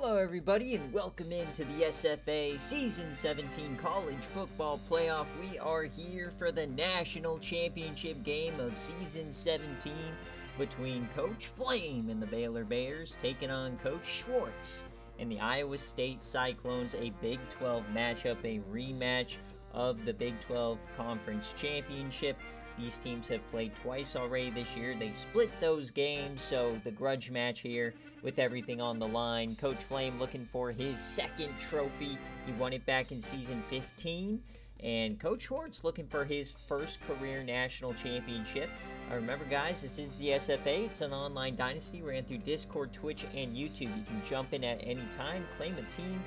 Hello everybody and welcome into the SFA Season 17 College Football Playoff. We are here for the National Championship game of Season 17 between Coach Flame and the Baylor Bears taking on Coach Schwartz and the Iowa State Cyclones, a Big 12 matchup, a rematch of the Big 12 Conference Championship. These teams have played twice already this year. They split those games, so the grudge match here with everything on the line. Coach Flame looking for his second trophy. He won it back in Season 15. And Coach Schwartz looking for his first career national championship. Remember, guys, this is the SFA. It's an online dynasty. Ran through Discord, Twitch, and YouTube. You can jump in at any time, claim a team.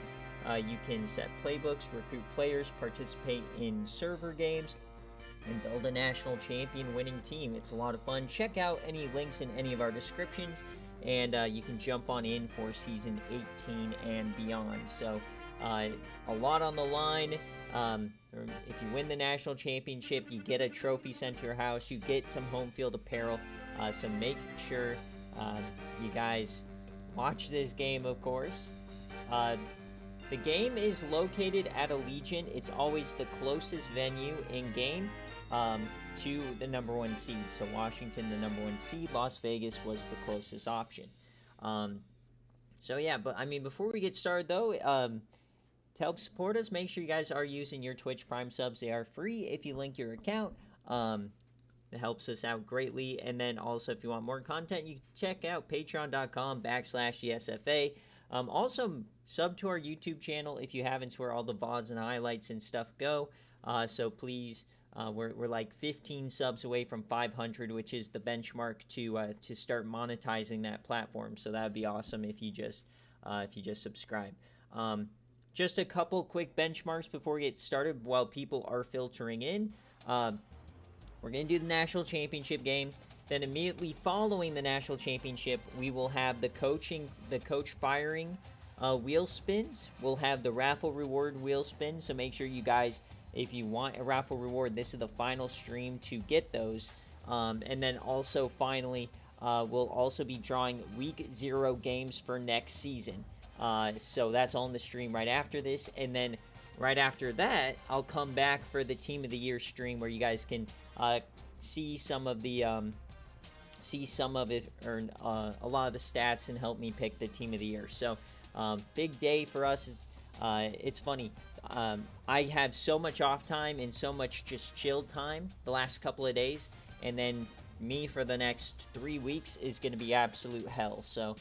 You can set playbooks, recruit players, participate in server games, and build a national champion winning team. It's a lot of fun. Check out any links in any of our descriptions, and you can jump on in for Season 18 and beyond. So a lot on the line. If you win the national championship, you get a trophy sent to your house. You get some home field apparel. So make sure you guys watch this game, of course. The game is located at Allegiant. It's always the closest venue in-game to the number one seed. So Washington, the number one seed. Las Vegas was the closest option. So yeah, but I mean, before we get started though, to help support us, make sure you guys are using your Twitch Prime subs. They are free if you link your account. It helps us out greatly. And then also, if you want more content, you can check out patreon.com/thesfa. Also, sub to our YouTube channel if you haven't. It's where all the VODs and highlights and stuff go. So please, we're like 15 subs away from 500, which is the benchmark to start monetizing that platform. So that would be awesome if you just subscribe. Just a couple quick benchmarks before we get started while people are filtering in. We're going to do the national championship game. Then immediately following the national championship, we will have the coach firing wheel spins. We'll have the raffle reward wheel spins. So make sure you guys, if you want a raffle reward, this is the final stream to get those. And then also finally, we'll also be drawing week 0 games for next season. So that's all in the stream right after this. And then right after that, I'll come back for the Team of the Year stream where you guys can see some of it, or a lot of the stats, and help me pick the Team of the Year. So big day for us. Is it's funny. I have so much off time and so much just chill time the last couple of days, and then me for the next 3 weeks is going to be absolute hell. So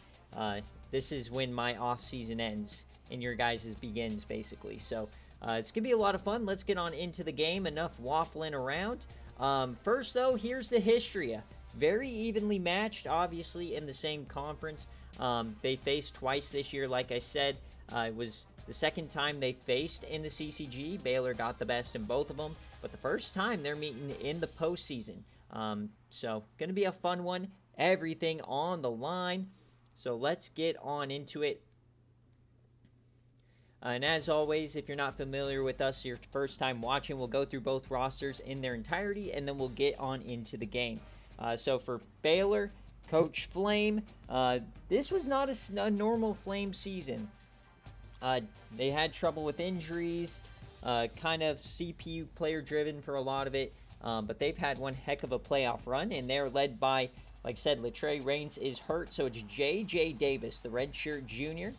this is when my off season ends and your guys's begins, basically. So it's going to be a lot of fun. Let's get on into the game. Enough waffling around. First, though, here's the history. Very evenly matched, obviously, in the same conference. They faced twice this year, like I said. It was the second time they faced in the CCG. Baylor got the best in both of them. But the first time they're meeting in the postseason. So, going to be a fun one. Everything on the line. So, let's get on into it. And as always, if you're not familiar with us, your first time watching, we'll go through both rosters in their entirety, and then we'll get on into the game. So for Baylor, Coach Flame, this was not a normal Flame season. They had trouble with injuries, kind of CPU player driven for a lot of it, but they've had one heck of a playoff run, and they're led by, like I said, Latrey Raines is hurt, so it's J.J. Davis, the redshirt junior.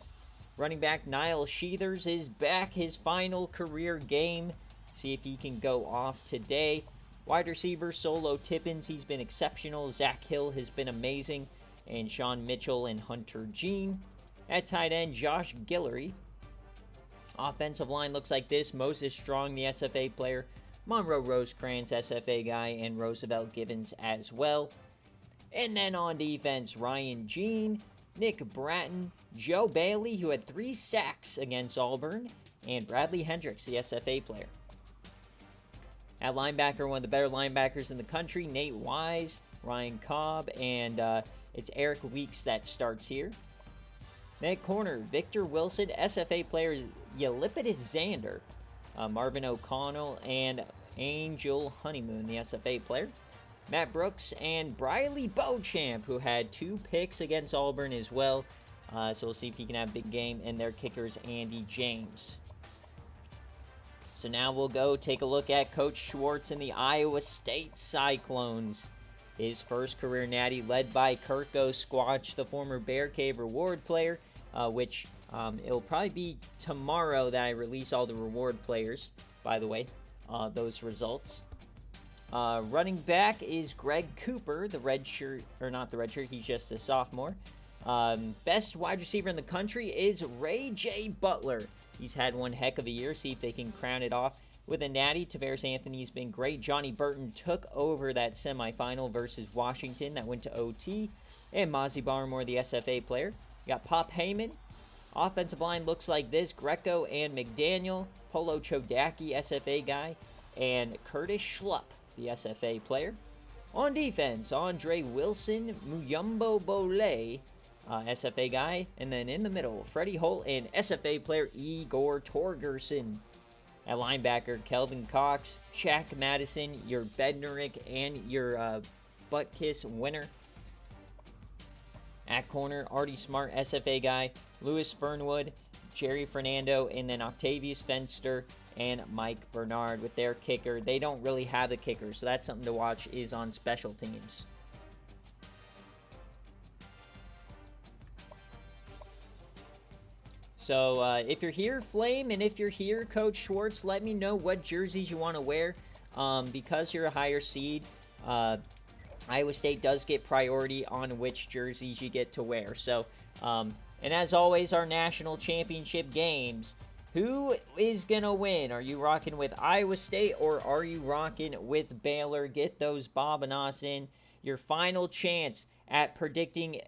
Running back Niall Sheathers is back, his final career game. See if he can go off today. Wide receiver Solo Tippins, he's been exceptional. Zach Hill has been amazing. And Sean Mitchell and Hunter Jean. At tight end, Josh Guillory. Offensive line looks like this. Moses Strong, the SFA player. Monroe Rosecrans, SFA guy. And Roosevelt Givens as well. And then on defense, Ryan Jean, Nick Bratton, Joe Bailey, who had 3 sacks against Auburn, and Bradley Hendricks, the SFA player. At linebacker, one of the better linebackers in the country, Nate Wise, Ryan Cobb, and it's Eric Weeks that starts here. Then at corner, Victor Wilson, SFA player Yelipidis Xander, Marvin O'Connell, and Angel Honeymoon, the SFA player. Matt Brooks and Briley Beauchamp, who had 2 picks against Auburn as well. So we'll see if he can have a big game. And their kicker is Andy James. So now we'll go take a look at Coach Schwartz and the Iowa State Cyclones. His first career natty led by Kirko Squatch, the former BearCave reward player, which it'll probably be tomorrow that I release all the reward players, by the way, those results. Running back is Greg Cooper, the red shirt, or not the red shirt, he's just a sophomore. Best wide receiver in the country is Ray J. Butler. He's had one heck of a year. See if they can crown it off with a natty. Tavares Anthony's been great. Johnny Burton took over that semifinal versus Washington that went to OT. And Mozzie Barmore, the SFA player. You got Pop Heyman. Offensive line looks like this. Greco and McDaniel. Polo Chodacki, SFA guy. And Curtis Schlupp, the SFA player. On defense, Andre Wilson, Muyumbo Bole, SFA guy. And then in the middle, Freddie Holt and SFA player Igor Torgerson. At linebacker, Kelvin Cox, Shaq Madison, your Bednarik, and your Butt-Kiss winner. At corner, Artie Smart, SFA guy, Louis Fernwood, Jerry Fernando, and then Octavius Fenster and Mike Bernard with their kicker. They don't really have a kicker, so that's something to watch is on special teams. So if you're here, Flame, and if you're here, Coach Schwartz, let me know what jerseys you want to wear. Because you're a higher seed, Iowa State does get priority on which jerseys you get to wear. So, and as always, our national championship games. Who is going to win? Are you rocking with Iowa State or are you rocking with Baylor? Get those Bob-and-Os in. Your final chance at predicting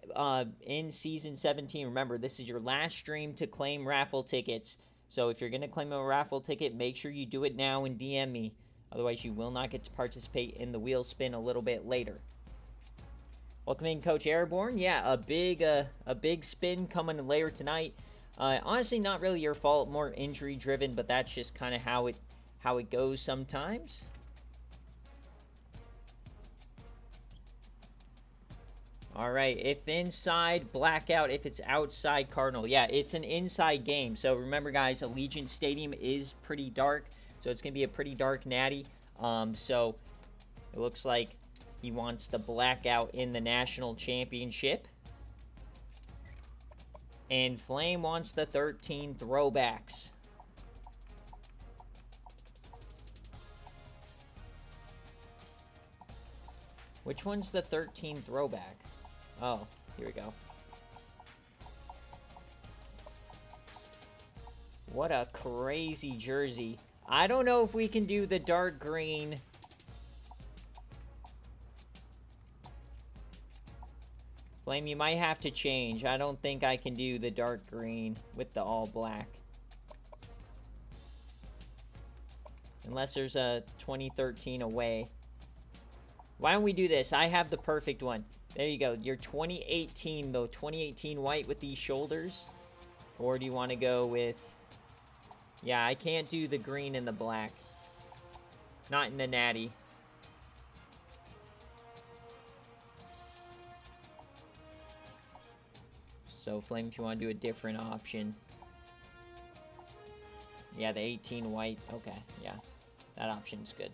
in Season 17. Remember, this is your last stream to claim raffle tickets. So if you're going to claim a raffle ticket, make sure you do it now and DM me. Otherwise, you will not get to participate in the wheel spin a little bit later. Welcome in, Coach Airborne. Yeah, a big spin coming later tonight. Honestly, not really your fault. More injury driven, but that's just kind of how it goes sometimes. All right, if inside, blackout. If it's outside, Cardinal. Yeah, it's an inside game. So remember, guys, Allegiant Stadium is pretty dark. So it's going to be a pretty dark natty. So it looks like he wants the blackout in the national championship. And Flame wants the 13 throwbacks. Which one's the 13 throwback? Oh, here we go. What a crazy jersey. I don't know if we can do the dark green. Flame, you might have to change. I don't think I can do the dark green with the all black. Unless there's a 2013 away. Why don't we do this? I have the perfect one. There you go. Your 2018, though. 2018 white with these shoulders. Or do you want to go with... Yeah, I can't do the green and the black. Not in the natty. So, Flame, if you want to do a different option. Yeah, the 18 white. Okay, yeah. That option's good.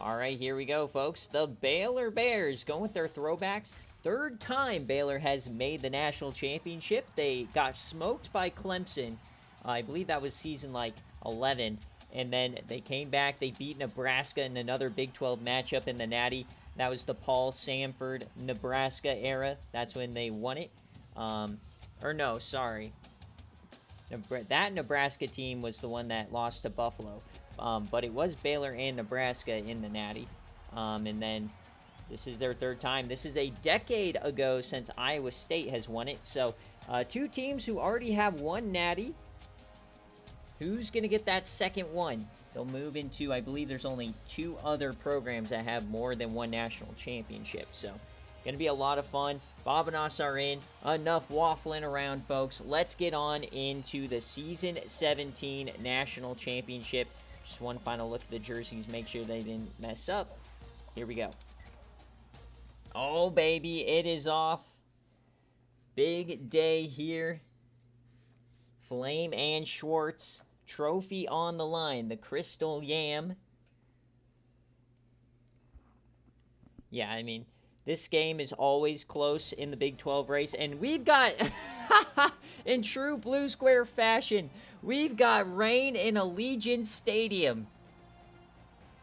Alright, here we go, folks. The Baylor Bears going with their throwbacks. Third time Baylor has made the national championship. They got smoked by Clemson. I believe that was season, 11. And then they came back. They beat Nebraska in another Big 12 matchup in the Natty. That was the Paul Samford, Nebraska era. That's when they won it. Or no, sorry. That Nebraska team was the one that lost to Buffalo. But it was Baylor and Nebraska in the Natty. And then this is their third time. This is a decade ago since Iowa State has won it. So, two teams who already have one Natty. Who's going to get that second one? They'll move into, I believe there's only two other programs that have more than one national championship. So, going to be a lot of fun. Bob and Us are in. Enough waffling around, folks. Let's get on into the Season 17 National Championship. Just one final look at the jerseys. Make sure they didn't mess up. Here we go. Oh, baby. It is off. Big day here. Flame and Schwartz. Trophy on the line. The Crystal Yam. Yeah, I mean, this game is always close in the Big 12 race. And we've got, in true Blue Square fashion, we've got rain in Allegiant Stadium.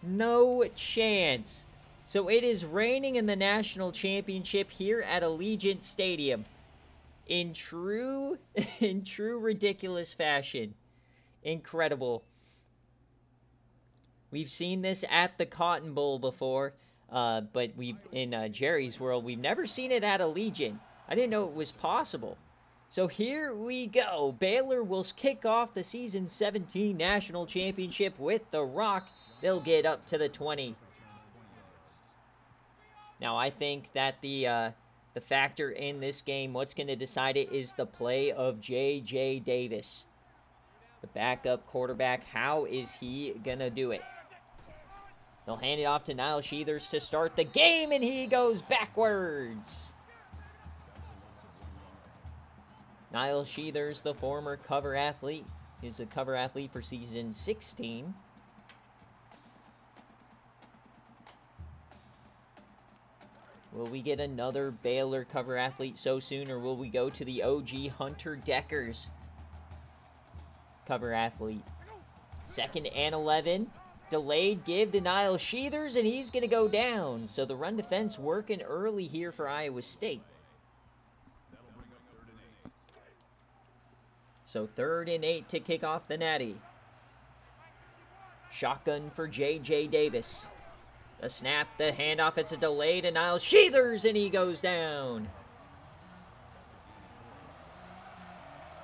No chance. So it is raining in the national championship here at Allegiant Stadium. In true ridiculous fashion. Incredible. We've seen this at the Cotton Bowl before, but we've in Jerry's World, we've never seen it at Allegiant. I didn't know it was possible. So here we go. Baylor will kick off the season 17 national championship with the Rock. They'll get up to the 20. Now, I think that the factor in this game, what's going to decide it, is the play of J.J. Davis. The backup quarterback, how is he going to do it? They'll hand it off to Niall Sheathers to start the game, and he goes backwards. Niall Sheathers, the former cover athlete. He's a cover athlete for season 16. Will we get another Baylor cover athlete so soon, or will we go to the OG Hunter Deckers cover athlete? 2nd and 11. Delayed give to Niall Sheathers, and he's going to go down. So the run defense working early here for Iowa State. So 3rd and 8 to kick off the Natty. Shotgun for J.J. Davis. The snap, the handoff, it's a delay to Niall Sheathers, and he goes down.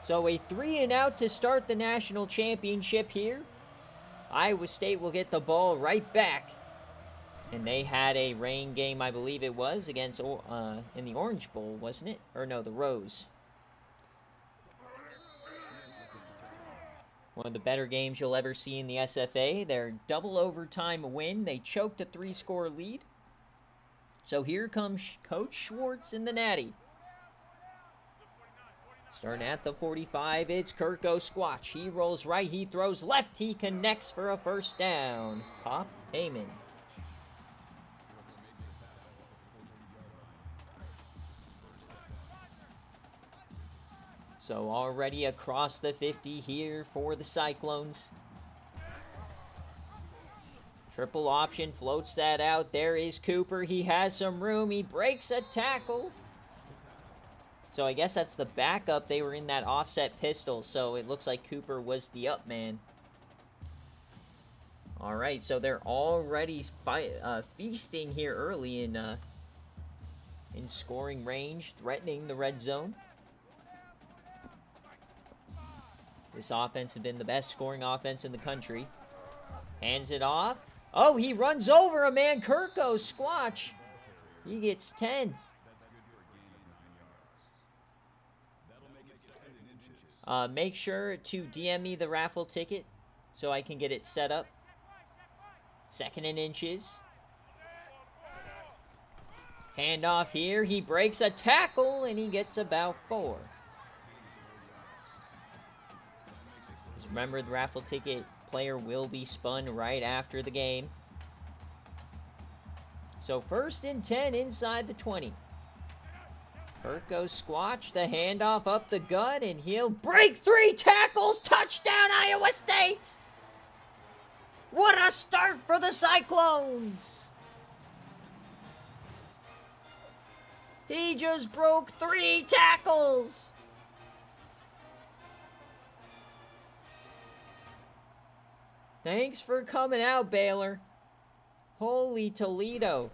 So a 3-and-out to start the national championship here. Iowa State will get the ball right back. And they had a rain game, I believe it was, against in the Orange Bowl, wasn't it? Or no, the Rose. One of the better games you'll ever see in the SFA. Their double overtime win. They choked a 3-score lead. So here comes Coach Schwartz in the Natty. Starting at the 45, it's Kirko Squatch. He rolls right, he throws left, he connects for a first down. Pop Heyman. So already across the 50 here for the Cyclones. Triple option, floats that out. There is Cooper. He has some room. He breaks a tackle. So I guess that's the backup. They were in that offset pistol, so it looks like Cooper was the up man. All right, so they're already feasting here early in scoring range, threatening the red zone. This offense has been the best scoring offense in the country. Hands it off. Oh, he runs over a man. Kirko Squatch. He gets 10. Make sure to DM me the raffle ticket so I can get it set up. 2nd and inches. Handoff here. He breaks a tackle, and he gets about 4. Remember, the raffle ticket player will be spun right after the game. So 1st and 10 inside the 20. Kirko Squatch, the handoff up the gut, and he'll break 3 tackles. Touchdown, Iowa State! What a start for the Cyclones! He just broke 3 tackles! Thanks for coming out, Baylor. Holy Toledo.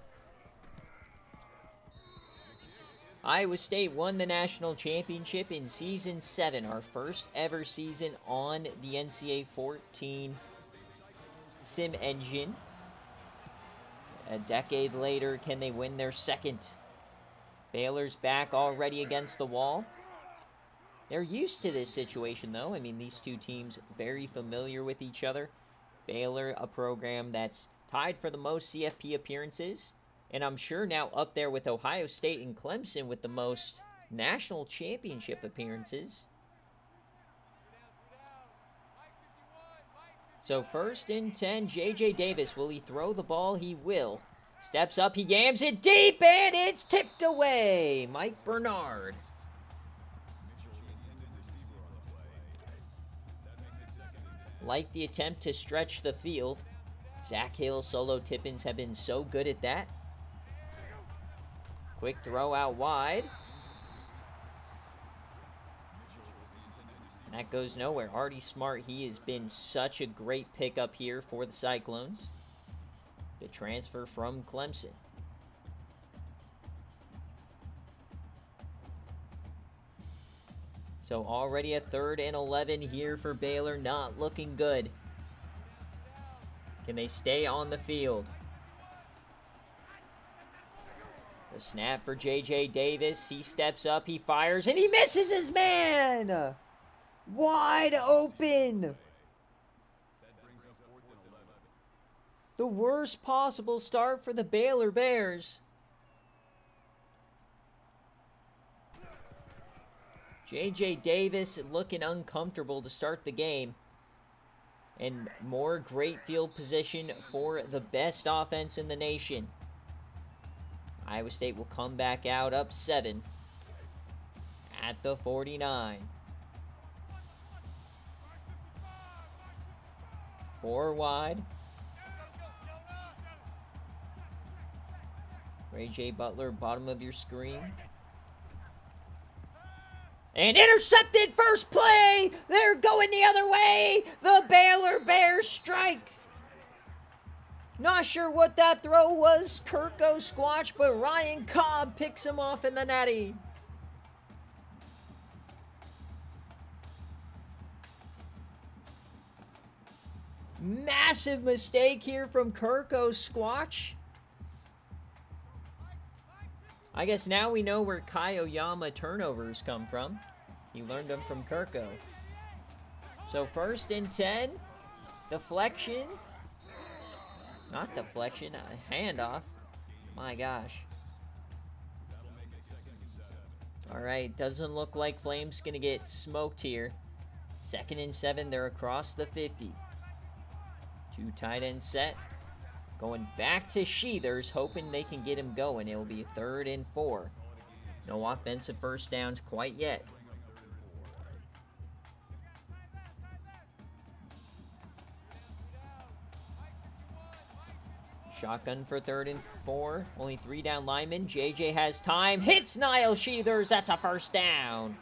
Iowa State won the national championship in Season 7, our first ever season on the NCAA 14 sim engine. A decade later, can they win their 2nd? Baylor's back already against the wall. They're used to this situation, though. I mean, these two teams very familiar with each other. Baylor, a program that's tied for the most CFP appearances, and I'm sure now up there with Ohio State and Clemson with the most national championship appearances. So 1st and 10, J.J. Davis. Will he throw the ball? He will. Steps up, he yams it deep, and it's tipped away. Mike Bernard. Like the attempt to stretch the field. Zach Hill, solo tip-ins have been so good at that. Quick throw out wide. And that goes nowhere. Artie Smart, he has been such a great pickup here for the Cyclones. The transfer from Clemson. So already a 3rd and 11 here for Baylor. Not looking good. Can they stay on the field? The snap for J.J. Davis. He steps up, he fires, and he misses his man! Wide open! The worst possible start for the Baylor Bears. J.J. Davis looking uncomfortable to start the game. And more great field position for the best offense in the nation. Iowa State will come back out up 7 at the 49. 4 wide. Ray J. Butler, bottom of your screen. And intercepted, first play! They're going the other way! The Baylor Bears strike! Not sure what that throw was, Kirko Squatch, but Ryan Cobb picks him off in the netty. Massive mistake here from Kirko Squatch. I guess now we know where Kai Oyama turnovers come from. He learned them from Kirko. So 1st and 10. Deflection. Not deflection, a handoff. My gosh. Alright, doesn't look like Flame's going to get smoked here. 2nd and 7, they're across the 50. 2 tight end set. Going back to Sheathers, hoping they can get him going. It will be 3rd and 4. No offensive first downs quite yet. Shotgun for 3rd and 4. Only 3 down linemen. JJ has time. Hits Niall Sheathers. That's a first down.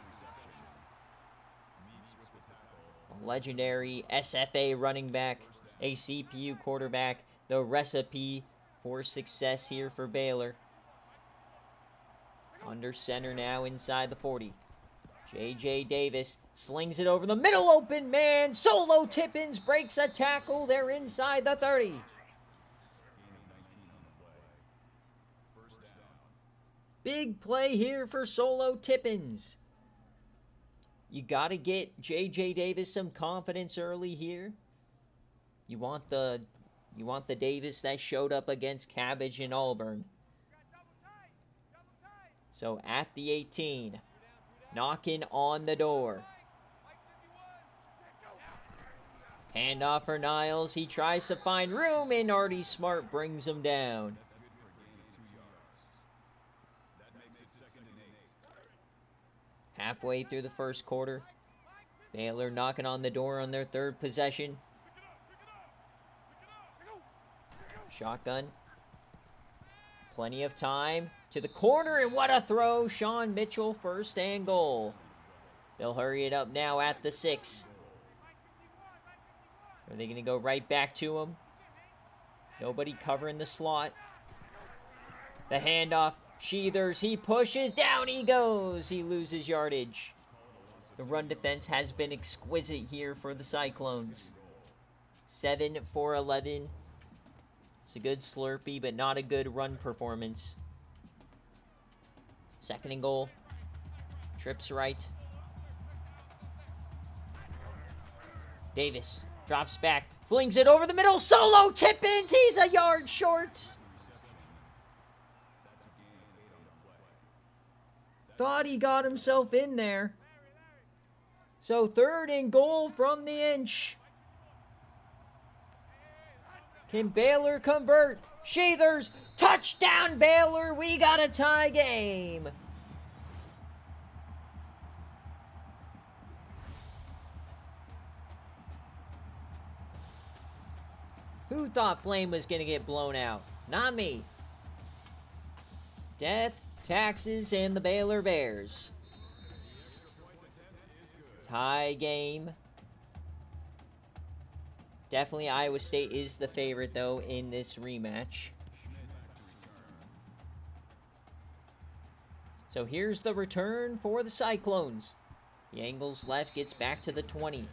A legendary SFA running back. A CPU quarterback. The recipe for success here for Baylor. Under center now inside the 40. J.J. Davis slings it over the middle, open man. Solo tip-ins, breaks a tackle. They're inside the 30. Big play here for solo tip-ins. You got to get J.J. Davis some confidence early here. You want the Davis that showed up against Cabbage and Auburn. So at the 18, knocking on the door. Handoff for Niles. He tries to find room, and Artie Smart brings him down. Halfway through the first quarter, Baylor knocking on the door on their 3rd possession. Shotgun. Plenty of time to the corner, and what a throw. Sean Mitchell, 1st and goal. They'll hurry it up now at the 6. Are they going to go right back to him? Nobody covering the slot. The handoff. Sheathers, he pushes. Down he goes. He loses yardage. The run defense has been exquisite here for the Cyclones. 7 for 11. It's a good Slurpee, but not a good run performance. 2nd and goal. Trips right. Davis drops back. Flings it over the middle. Solo tip-ins. He's a yard short. Thought he got himself in there. So 3rd and goal from the inch. Can Baylor convert? Sheathers, touchdown Baylor, we got a tie game. Who thought Flame was going to get blown out? Not me. Death, taxes, and the Baylor Bears. Tie game. Definitely Iowa State is the favorite, though, in this rematch. So here's the return for the Cyclones. The Angles left gets back to the 20.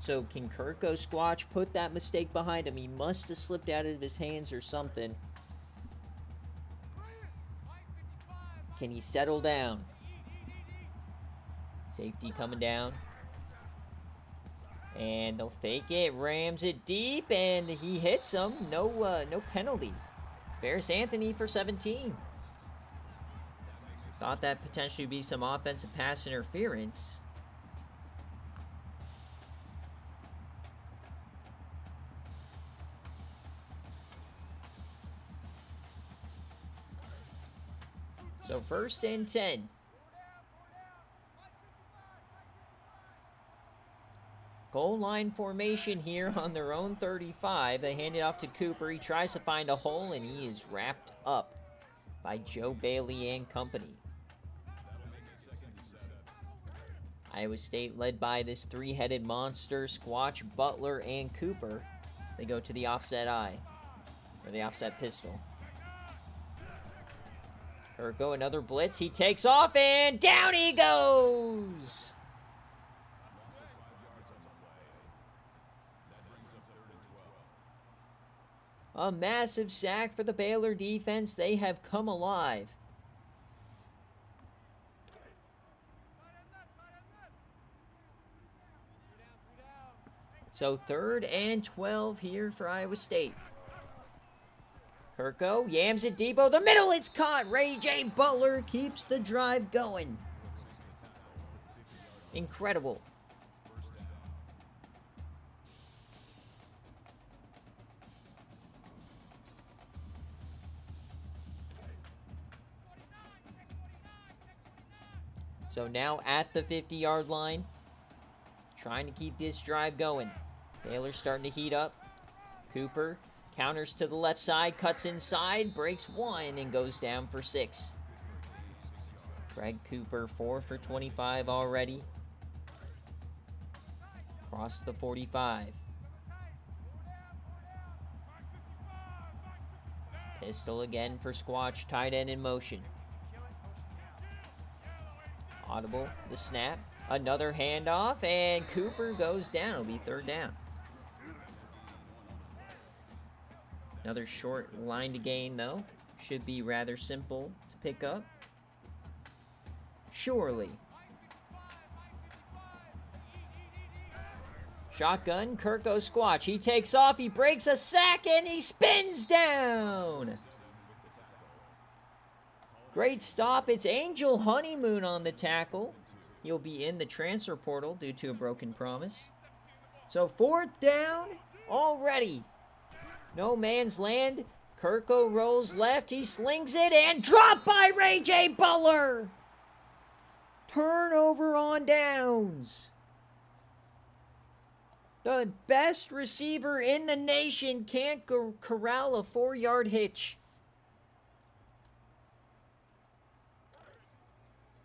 So can Kirko Squatch put that mistake behind him? He must have slipped out of his hands or something. Can he settle down? Safety coming down. And they'll fake it, rams it deep, and he hits him. No penalty. Ferris Anthony for 17. Thought that potentially would be some offensive pass interference. So 1st and 10. Goal line formation here on their own 35. They hand it off to Cooper. He tries to find a hole, and he is wrapped up by Joe Bailey and company. Iowa State led by this 3-headed monster, Squatch, Butler, and Cooper. They go to the offset eye, or the offset pistol. Kirko, another blitz. He takes off, and down he goes! A massive sack for the Baylor defense. They have come alive. So 3rd and 12 here for Iowa State. Kirko yams it deep. Oh, the middle, it's caught. Ray J. Butler keeps the drive going. Incredible. So now at the 50-yard line, trying to keep this drive going. Baylor's starting to heat up. Cooper counters to the left side, cuts inside, breaks 1, and goes down for 6. Craig Cooper, 4 for 25 already. Across the 45. Pistol again for Squatch, tight end in motion. Audible, the snap, another handoff, and Cooper goes down. It'll be 3rd down. Another short line to gain, though. Should be rather simple to pick up. Surely. Shotgun, Kirko Squatch. He takes off, he breaks a sack, and he spins down. Great stop. It's Angel Honeymoon on the tackle. He'll be in the transfer portal due to a broken promise. So 4th down already. No man's land. Kirko rolls left. He slings it and dropped by Ray J. Butler. Turnover on downs. The best receiver in the nation can't corral a 4-yard hitch.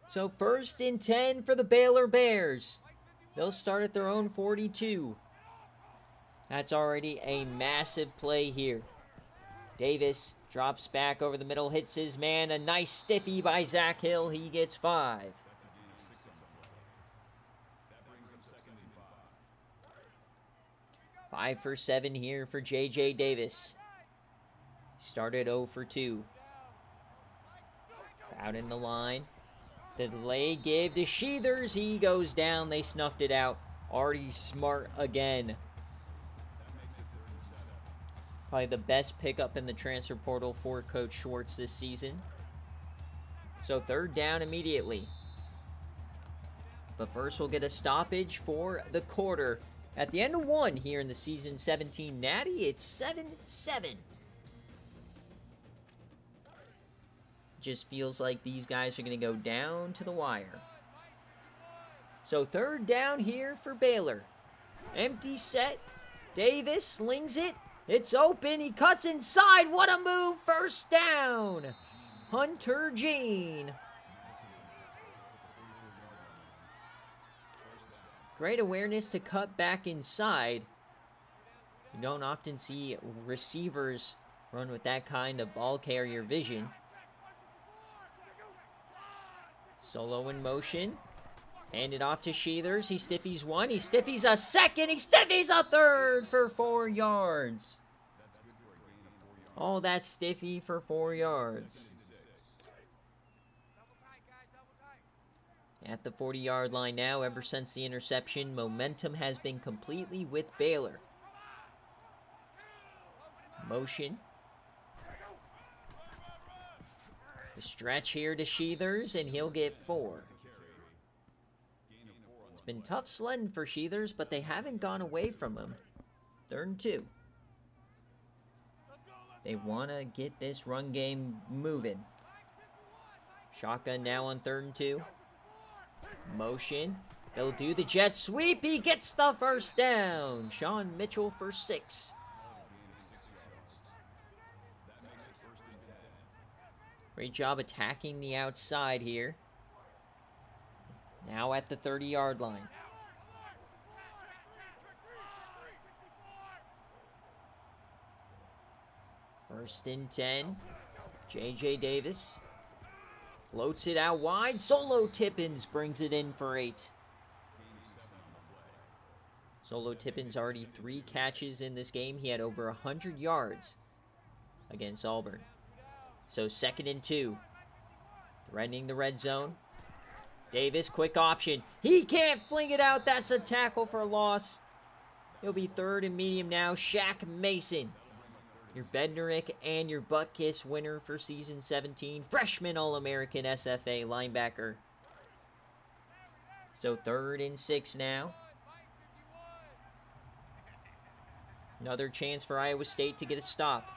So 1st and 10 for the Baylor Bears. They'll start at their own 42. That's already a massive play here. Davis drops back over the middle, hits his man. A nice stiffy by Zach Hill. He gets 5. Five for 7 here for J.J. Davis. Started 0 for 2. Out in the line. The delay give to Sheathers. He goes down. They snuffed it out. Artie Smart again. Probably the best pickup in the transfer portal for Coach Schwartz this season. So third down immediately. But first we'll get a stoppage for the quarter. At the end of one here in the season 17 Natty, it's 7-7. Just feels like these guys are going to go down to the wire. So third down here for Baylor. Empty set. Davis slings it. It's open. He cuts inside. What a move. First down. Hunter Jean. Great awareness to cut back inside. You don't often see receivers run with that kind of ball carrier vision. Solo in motion. Hand it off to Sheathers. He stiffies one. He stiffies a second. He stiffies a third for 4 yards. Oh, that's stiffy for 4 yards. At the 40-yard line now, ever since the interception, momentum has been completely with Baylor. Motion. The stretch here to Sheathers, and he'll get 4. It's been tough sledding for Sheathers, but they haven't gone away from him. 3rd and 2. They want to get this run game moving. Shotgun now on 3rd and 2. Motion. They'll do the jet sweep. He gets the first down. Sean Mitchell for 6. Great job attacking the outside here. Now at the 30-yard line. First and 10. J.J. Davis floats it out wide. Solo Tippins brings it in for 8. Solo Tippins already 3 catches in this game. He had over 100 yards against Auburn. So 2nd and 2. Threatening the red zone. Davis, quick option. He can't fling it out. That's a tackle for loss. He'll be 3rd and medium now. Shaq Mason, your Bednarik and your butt kiss winner for season 17. Freshman All-American SFA linebacker. So 3rd and 6 now. Another chance for Iowa State to get a stop.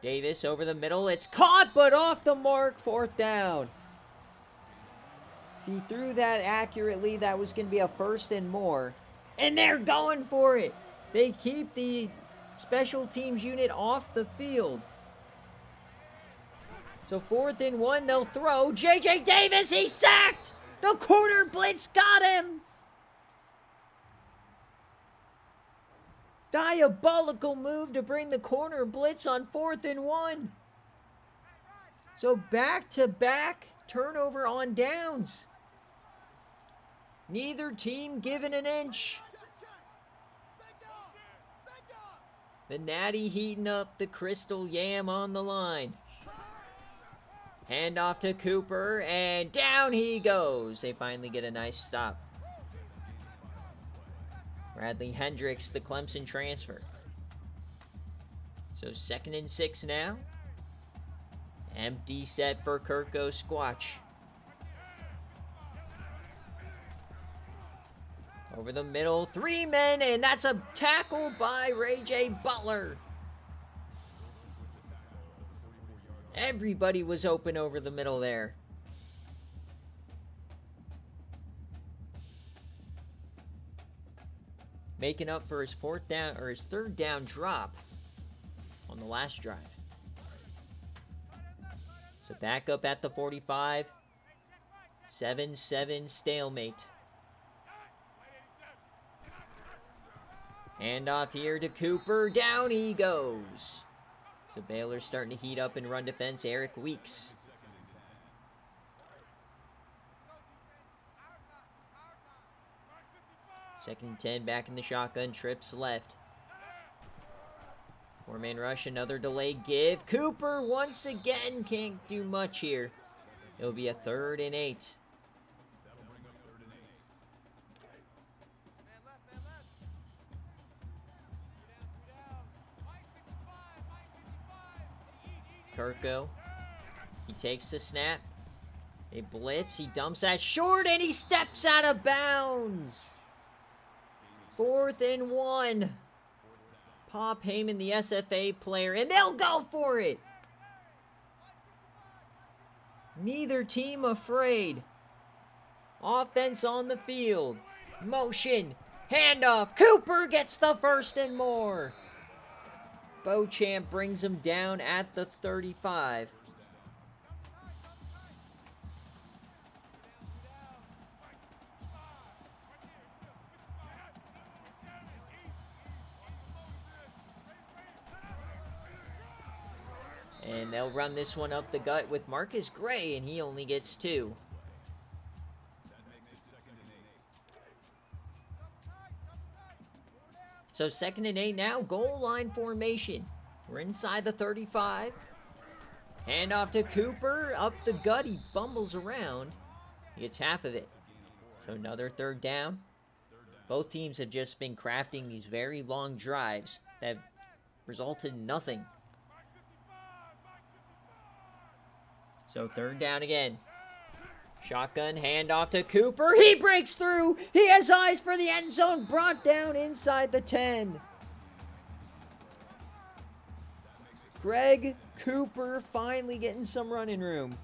Davis over the middle. It's caught, but off the mark. 4th down. If he threw that accurately, that was going to be a 1st and more. And they're going for it. They keep the special teams unit off the field. So 4th and 1, they'll throw. J.J. Davis, he's sacked. The corner blitz got him. Diabolical move to bring the corner blitz on 4th and 1. So back-to-back turnover on downs. Neither team given an inch. The Natty heating up, the Crystal Yam on the line. Hand off to Cooper, and down he goes. They finally get a nice stop. Bradley Hendricks, the Clemson transfer. So 2nd and 6 now. Empty set for Kirko Squatch. Over the middle, 3 men, and that's a tackle by Ray J. Butler. Everybody was open over the middle there. Making up for his 3rd down drop on the last drive. So back up at the 45. 7-7 stalemate. Handoff here to Cooper. Down he goes. So Baylor's starting to heat up in run defense. Eric Weeks. Second and 10, back in the shotgun. Trips left. 4-man rush, another delayed give. Cooper once again can't do much here. It'll be a 3rd and 8. Kirko. He takes the snap. They blitz. He dumps that short, and he steps out of bounds. 4th and 1. Pop Heyman, the SFA player, and they'll go for it. Neither team afraid. Offense on the field. Motion. Handoff. Cooper gets the 1st and more. Beauchamp brings him down at the 35. And they'll run this one up the gut with Marcus Gray, and he only gets 2. So 2nd and 8 now, goal line formation. We're inside the 35. Handoff to Cooper, up the gut, he bumbles around. He gets half of it. So another 3rd down. Both teams have just been crafting these very long drives that have resulted in nothing. So 3rd down again. Shotgun handoff to Cooper. He breaks through. He has eyes for the end zone. Brought down inside the 10. Greg Cooper finally getting some running room.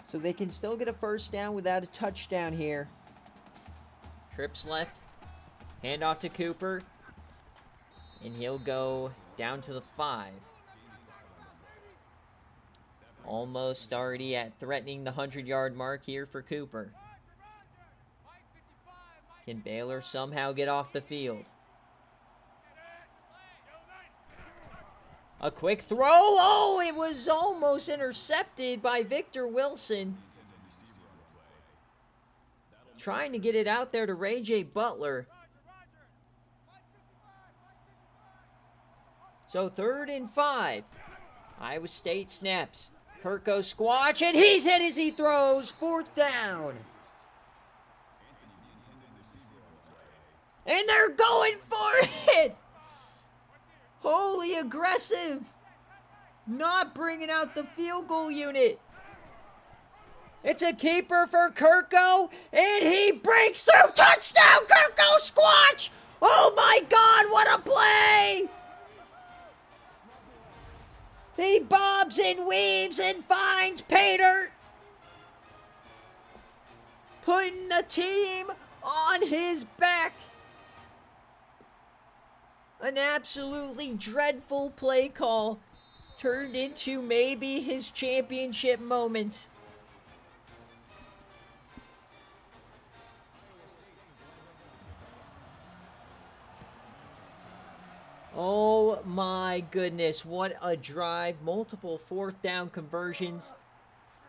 So they can still get a 1st down without a touchdown here. Trips left. Handoff to Cooper. And he'll go down to the 5. Almost already at threatening the 100-yard mark here for Cooper. Can Baylor somehow get off the field? A quick throw. Oh, it was almost intercepted by Victor Wilson. Trying to get it out there to Ray J. Butler. So 3rd and 5. Iowa State snaps. Kirko squatch, and he's hit as he throws. 4th down. And they're going for it. Holy aggressive. Not bringing out the field goal unit. It's a keeper for Kirko, and he breaks through. Touchdown, Kirko squatch. Oh my God, what a play. He bobs and weaves and finds Pater. Putting the team on his back. An absolutely dreadful play call turned into maybe his championship moment. Oh my goodness, what a drive. Multiple 4th down conversions.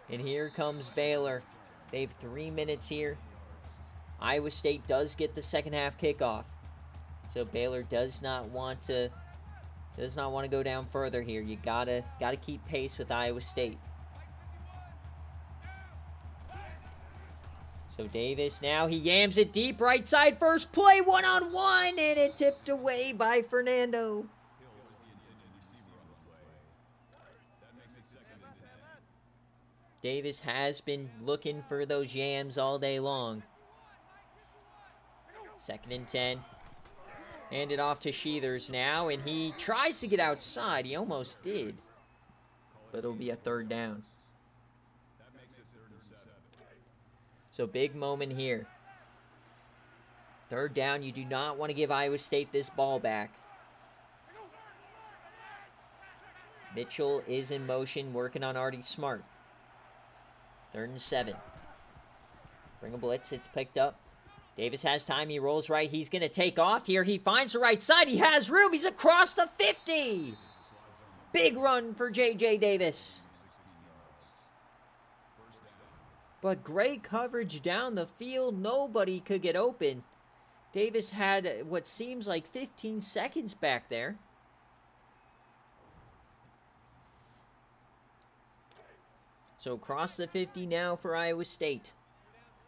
And here comes Baylor. They have 3 minutes here. Iowa State does get the 2nd half kickoff. So Baylor does not want to go down further here. You gotta keep pace with Iowa State. So Davis now, he yams it deep right side, first play, 1-on-1, and it tipped away by Fernando. Davis has been looking for those yams all day long. 2nd and 10. Hand it off to Sheathers now, and he tries to get outside. He almost did. But it'll be a 3rd down. So big moment here. 3rd down, you do not want to give Iowa State this ball back. Mitchell is in motion, working on Artie Smart. 3rd and 7. Bring a blitz, it's picked up. Davis has time, he rolls right, he's going to take off here. He finds the right side, he has room, he's across the 50. Big run for J.J. Davis. But great coverage down the field, nobody could get open. Davis had what seems like 15 seconds back there. So across the 50 now for Iowa State.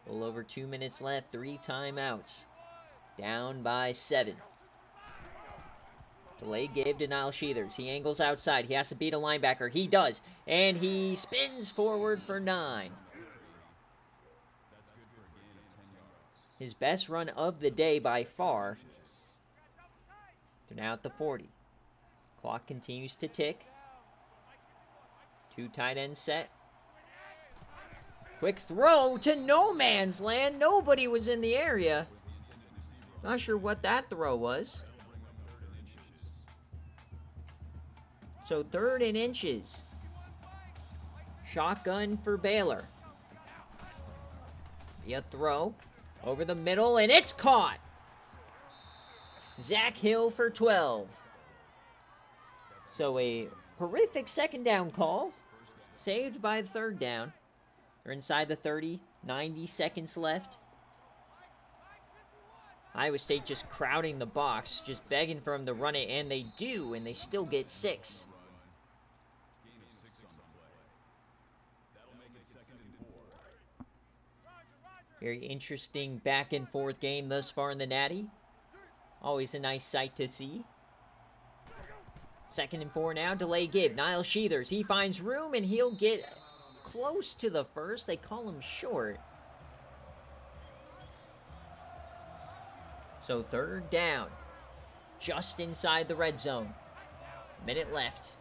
A little over 2 minutes left, 3 timeouts. Down by 7. Delay give to Niall Sheathers. He angles outside. He has to beat a linebacker. He does. And he spins forward for 9. His best run of the day by far. They're now at the 40. Clock continues to tick. 2 tight ends set. Quick throw to no man's land. Nobody was in the area. Not sure what that throw was. So 3rd and inches. Shotgun for Baylor. Via throw. Over the middle, and it's caught. Zach Hill for 12. So a horrific 2nd down call. Saved by the 3rd down. They're inside the 30. 90 seconds left. Iowa State just crowding the box. Just begging for them to run it, and they do, and they still get 6. Very interesting back and forth game thus far in the Natty. Always a nice sight to see. 2nd and 4 now. Delay give. Niall Sheathers. He finds room and he'll get close to the first. They call him short. So 3rd down. Just inside the red zone. Minute left.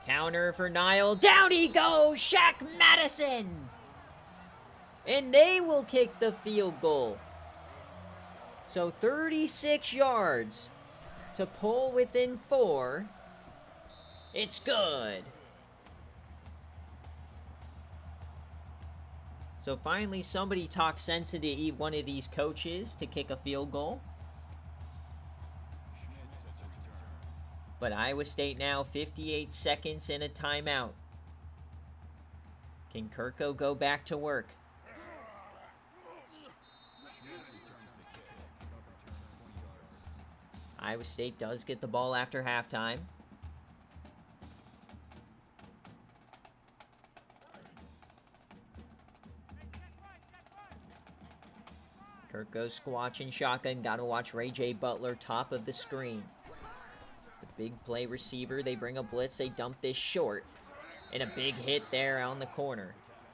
Counter for Niall. Down he goes. Shaq Madison. And they will kick the field goal. So 36 yards to pull within 4. It's good. So finally somebody talked sense into one of these coaches to kick a field goal. But Iowa State now 58 seconds and a timeout. Can Kirko go back to work? Iowa State does get the ball after halftime. Kirk goes squatching shotgun. Got to watch Ray J. Butler top of the screen. The big play receiver. They bring a blitz. They dump this short. And a big hit there on the corner.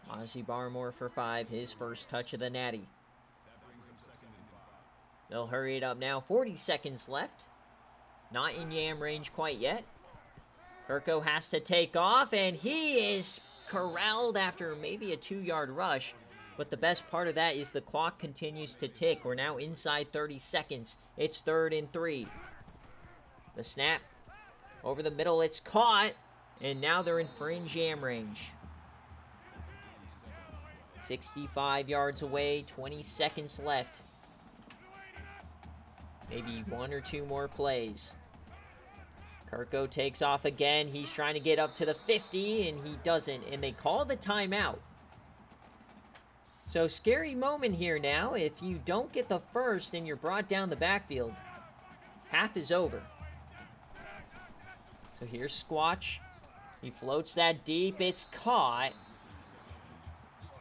Ozzie Barmore for 5. His first touch of the Natty. They'll hurry it up now. 40 seconds left. Not in yam range quite yet. Kirko has to take off, and he is corralled after maybe a 2-yard rush. But the best part of that is the clock continues to tick. We're now inside 30 seconds. It's 3rd and 3. The snap. Over the middle, it's caught. And now they're in fringe yam range. 65 yards away, 20 seconds left. Maybe 1 or 2 more plays. Kirko takes off again. He's trying to get up to the 50, and he doesn't. And they call the timeout. So, scary moment here now. If you don't get the first and you're brought down the backfield, half is over. So, here's Squatch. He floats that deep. It's caught.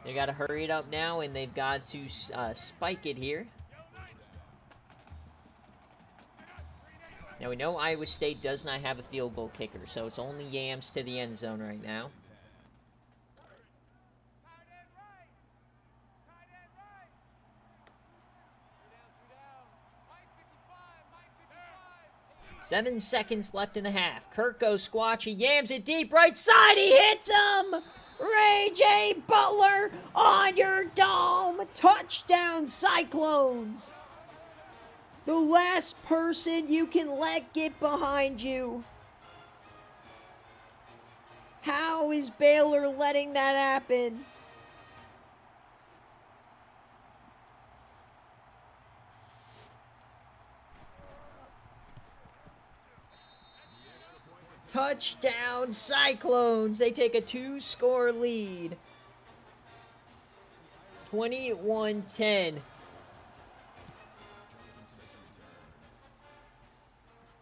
They got to hurry it up now, and they've got to spike it here. Now, we know Iowa State does not have a field goal kicker, so it's only yams to the end zone right now. 7 seconds left in the half. Kirko squatch. He yams it deep right side. He hits him. Ray J. Butler on your dome. Touchdown, Cyclones. The last person you can let get behind you. How is Baylor letting that happen? Touchdown, Cyclones. They take a 2-score lead. 21-10.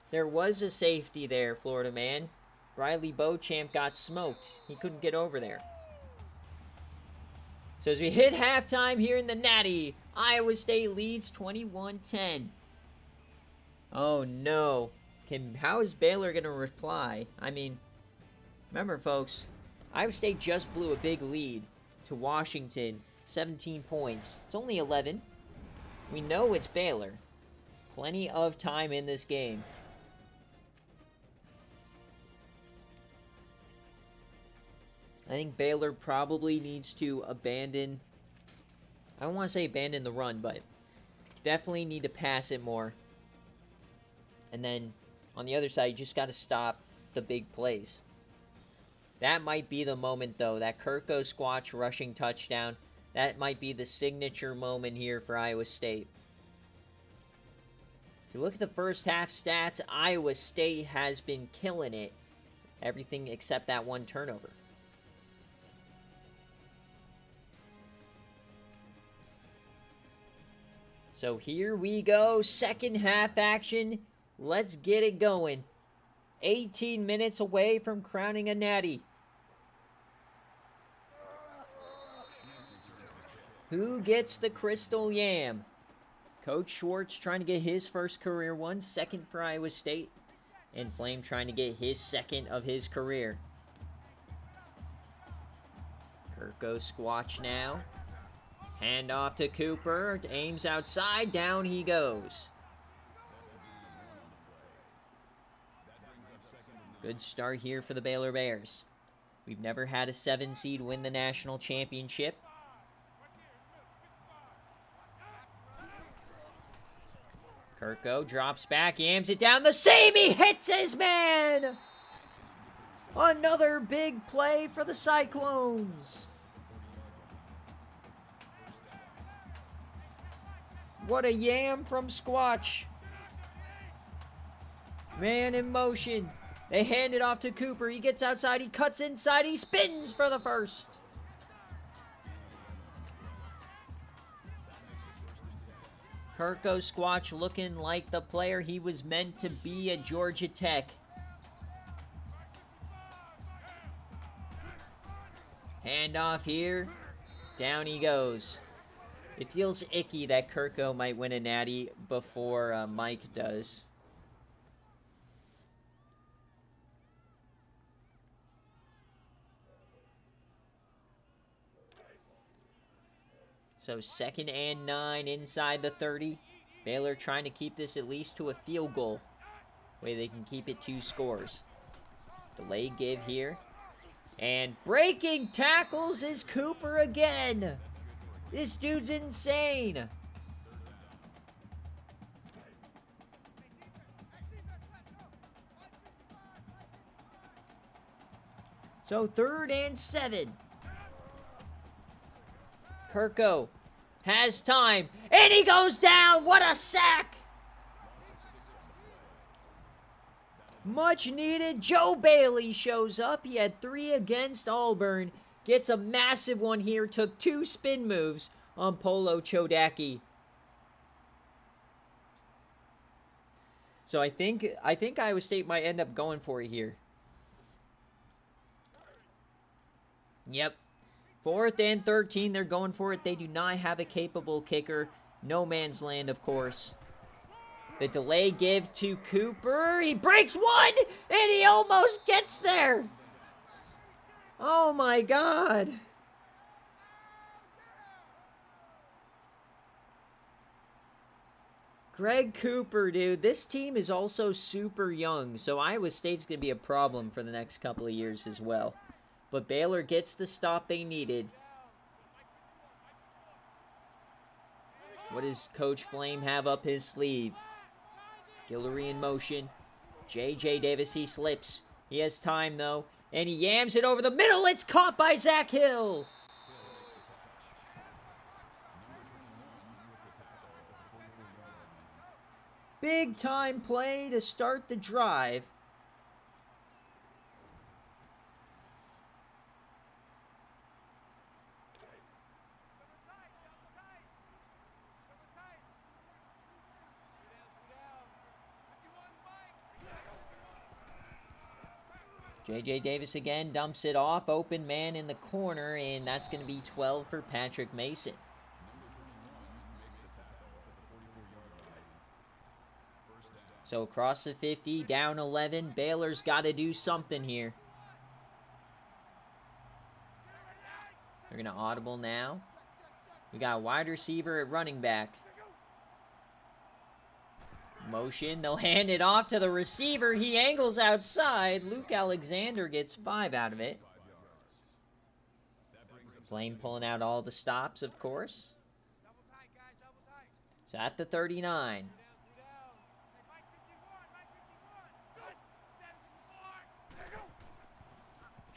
There was a safety there, Florida man. Riley Beauchamp got smoked. He couldn't get over there. So as we hit halftime here in the Natty, Iowa State leads 21-10. Oh no. How is Baylor going to reply? I mean, remember, folks, Iowa State just blew a big lead to Washington, 17 points. It's only 11. We know it's Baylor. Plenty of time in this game. I think Baylor probably needs to abandon, I don't want to say abandon the run, but definitely need to pass it more. And then on the other side, you just got to stop the big plays. That might be the moment, though. That Kirko Squatch rushing touchdown. That might be the signature moment here for Iowa State. If you look at the first half stats, Iowa State has been killing it. Everything except that one turnover. So here we go. Second half action. Let's get it going. 18 minutes away from crowning a natty. Who gets the Crystal Yam? Coach Schwartz trying to get his first career one. Second for Iowa State. And Flame trying to get his second of his career. Kirko Squatch now. Hand off to Cooper. Aims outside. Down he goes. Good start here for the Baylor Bears. We've never had a 7 seed win the national championship. Kirko drops back, yams it down the seam. He hits his man. Another big play for the Cyclones. What a yam from Squatch. Man in motion. They hand it off to Cooper. He gets outside. He cuts inside. He spins for the first. Kirko Squatch looking like the player he was meant to be at Georgia Tech. Hand off here. Down he goes. It feels icky that Kirko might win a natty before Mike does. So 2nd and 9 inside the 30. Baylor trying to keep this at least to a field goal. Way they can keep it 2 scores. Delay give here. And breaking tackles is Cooper again. This dude's insane. So 3rd and 7. Kirko has time, and he goes down. What a sack! Much needed. Joe Bailey shows up. He had 3 against Auburn. Gets a massive one here. Took 2 spin moves on Polo Chodacki. So I think Iowa State might end up going for it here. Yep. 4th and 13, they're going for it. They do not have a capable kicker. No man's land, of course. The delay give to Cooper. He breaks one, and he almost gets there. Oh, my God. Greg Cooper, dude. This team is also super young, so Iowa State's going to be a problem for the next couple of years as well. But Baylor gets the stop they needed. What does Coach Flame have up his sleeve? Guillory in motion. J.J. Davis, he slips. He has time, though. And he yams it over the middle. It's caught by Zach Hill. Big time play to start the drive. J.J. Davis again dumps it off. Open man in the corner, and that's going to be 12 for Patrick Mason. So across the 50, down 11. Baylor's got to do something here. They're going to audible now. We got a wide receiver at running back. Motion. They'll hand it off to the receiver. He angles outside. Luke Alexander gets 5 out of it. Flame pulling out all the stops, of course. So at the 39.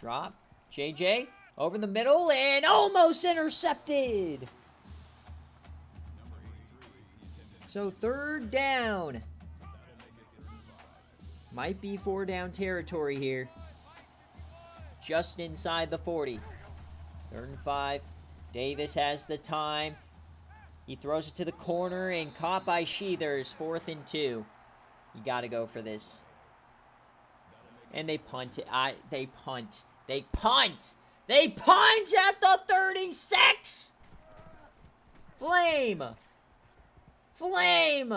Drop. JJ over the middle and almost intercepted. So 3rd down. Might be 4 down territory here. Just inside the 40. 3rd and 5. Davis has the time. He throws it to the corner and caught by Sheathers. 4th and 2. You got to go for this. And they punt it. They punt. They punt. They punt at the 36. Flame. Flame.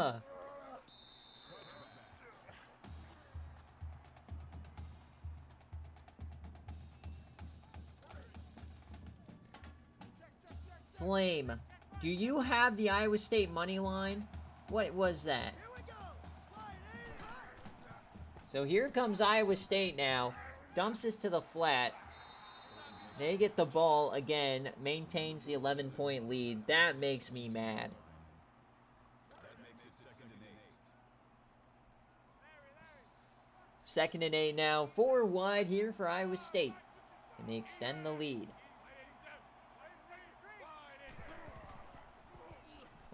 Flame. Do you have the Iowa State money line? What was that? So here comes Iowa State now. Dumps this to the flat. They get the ball again. Maintains the 11-point lead. That makes me mad. Second and 8 now. 4 wide here for Iowa State. And they extend the lead.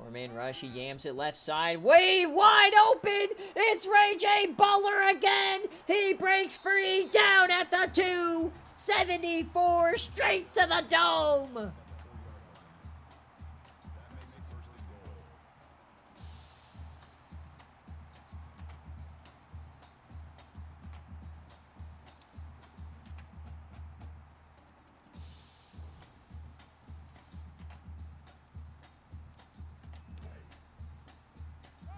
4-man rush. He yams it left side. Way wide open. It's Ray J. Butler again. He breaks free down at the 2. 74 straight to the dome.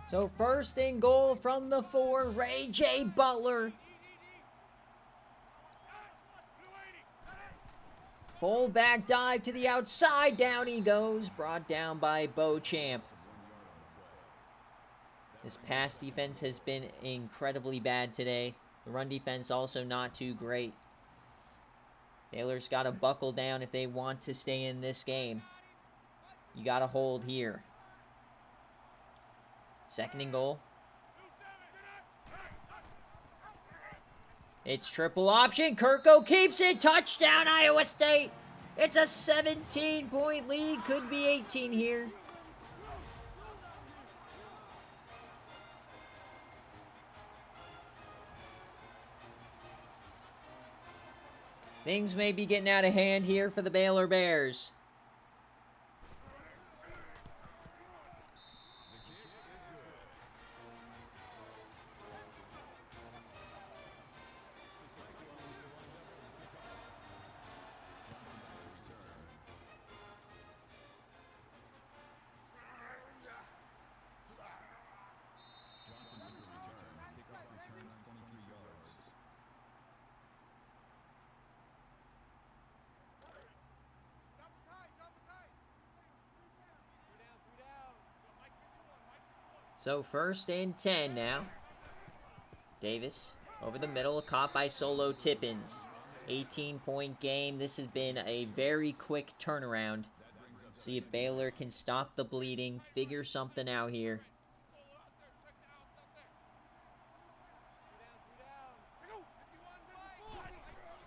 So 1st and goal from the 4, Ray J. Butler. Fullback dive to the outside, down he goes, brought down by Beauchamp. This pass defense has been incredibly bad today. The run defense also not too great. Baylor's got to buckle down if they want to stay in this game. You got to hold here. 2nd and goal. It's triple option. Kirko keeps it. Touchdown, Iowa State. It's a 17-point lead. Could be 18 here. Things may be getting out of hand here for the Baylor Bears. So 1st and 10 now. Davis over the middle, caught by Solo Tippins. 18-point game. This has been a very quick turnaround. See if Baylor can stop the bleeding, figure something out here.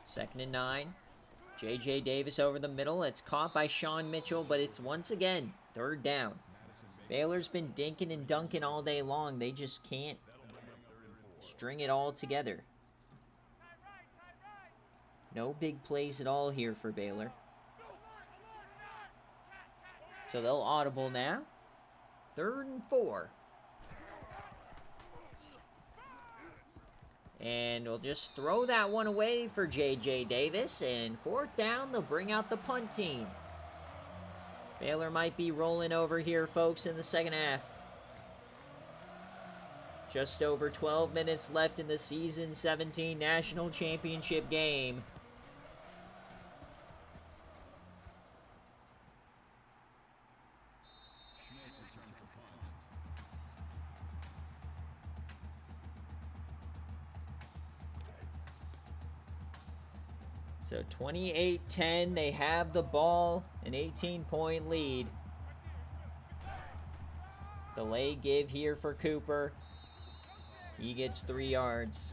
Second and 9. J.J. Davis over the middle. It's caught by Sean Mitchell, but it's once again 3rd down. Baylor's been dinking and dunking all day long. They just can't string it all together. No big plays at all here for Baylor. So they'll audible now. 3rd and 4. And we'll just throw that one away for J.J. Davis. And 4th down, they'll bring out the punt team. Baylor might be rolling over here, folks, in the second half. Just over 12 minutes left in the Season 17 National Championship game. So 28-10, they have the ball, an 18-point lead. Delay give here for Cooper. He gets 3 yards.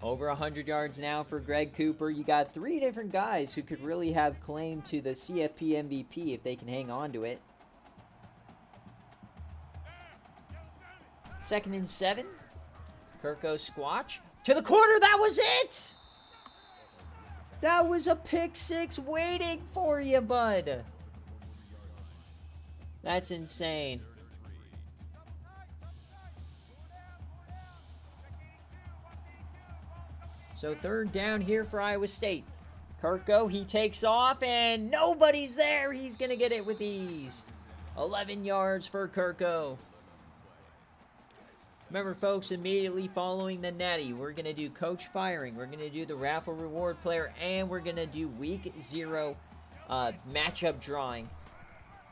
Over 100 yards now for Greg Cooper. You got 3 different guys who could really have claim to the CFP MVP if they can hang on to it. 2nd and 7. Kirko squatch. To the corner, that was it! That was a pick 6 waiting for you, bud. That's insane. So 3rd down here for Iowa State. Kirko, he takes off, and nobody's there. He's going to get it with ease. 11 yards for Kirko. Remember, folks, immediately following the Natty, we're going to do coach firing. We're going to do the raffle reward player, and we're going to do week 0 matchup drawing.